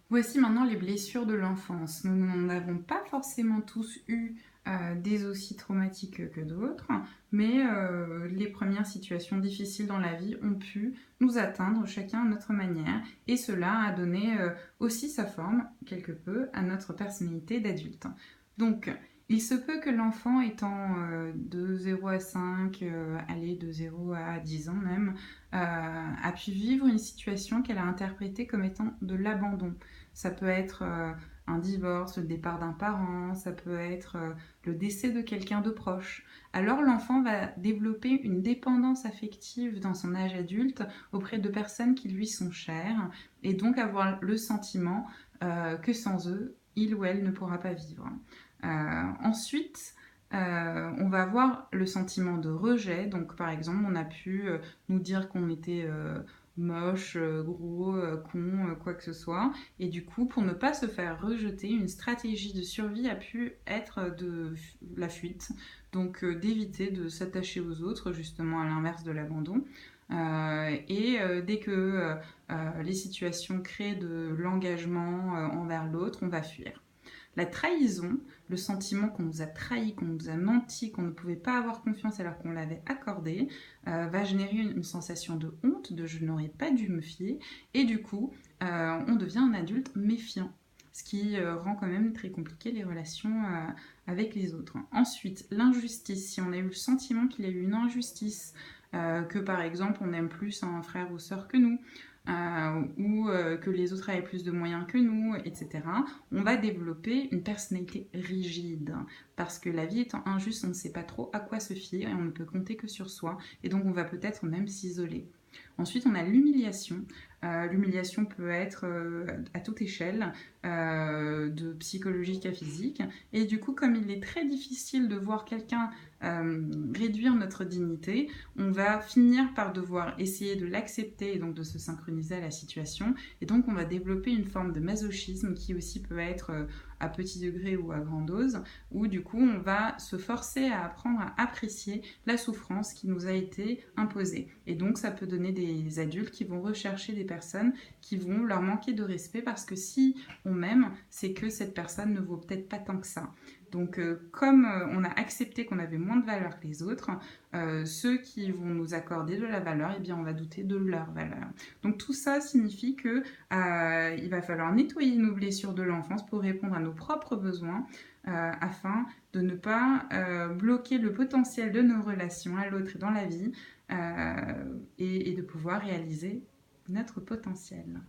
Voici maintenant les blessures de l'enfance. Nous n'en avons pas forcément tous eu des aussi traumatiques que d'autres, mais les premières situations difficiles dans la vie ont pu nous atteindre chacun à notre manière, et cela a donné aussi sa forme, quelque peu, à notre personnalité d'adulte. Donc, il se peut que l'enfant étant de 0 à 5, allez, de 0 à 10 ans même, a pu vivre une situation qu'elle a interprétée comme étant de l'abandon. Ça peut être un divorce, le départ d'un parent, ça peut être le décès de quelqu'un de proche. Alors l'enfant va développer une dépendance affective dans son âge adulte auprès de personnes qui lui sont chères, et donc avoir le sentiment que sans eux, il ou elle ne pourra pas vivre. Ensuite, on va avoir le sentiment de rejet. Donc, par exemple, on a pu nous dire qu'on était moche, gros, con, quoi que ce soit. Et du coup, pour ne pas se faire rejeter, une stratégie de survie a pu être de la fuite. Donc, d'éviter de s'attacher aux autres, justement à l'inverse de l'abandon. Dès que les situations créent de l'engagement envers l'autre, on va fuir. La trahison, le sentiment qu'on nous a trahi, qu'on nous a menti, qu'on ne pouvait pas avoir confiance alors qu'on l'avait accordé, va générer une sensation de honte, de je n'aurais pas dû me fier, et du coup, on devient un adulte méfiant, ce qui rend quand même très compliqué les relations avec les autres. Ensuite, l'injustice. Si on a eu le sentiment qu'il y a eu une injustice, que par exemple on aime plus un frère ou sœur que nous, ou que les autres avaient plus de moyens que nous, etc., on va développer une personnalité rigide. Parce que la vie étant injuste, on ne sait pas trop à quoi se fier et on ne peut compter que sur soi. Et donc on va peut-être même s'isoler. Ensuite, on a l'humiliation. L'humiliation peut être à toute échelle, de psychologique à physique. Et du coup, comme il est très difficile de voir quelqu'un réduire notre dignité, on va finir par devoir essayer de l'accepter et donc de se synchroniser à la situation. Et donc, on va développer une forme de masochisme qui aussi peut être à petit degré ou à grande dose, où du coup, on va se forcer à apprendre à apprécier la souffrance qui nous a été imposée. Et donc, ça peut donner des adultes qui vont rechercher des personnes qui vont leur manquer de respect parce que si on m'aime, c'est que cette personne ne vaut peut-être pas tant que ça. Donc, comme on a accepté qu'on avait moins de valeur que les autres, ceux qui vont nous accorder de la valeur, eh bien, on va douter de leur valeur. Donc, tout ça signifie que il va falloir nettoyer nos blessures de l'enfance pour répondre à nos propres besoins, afin de ne pas bloquer le potentiel de nos relations à l'autre et dans la vie, et de pouvoir réaliser notre potentiel.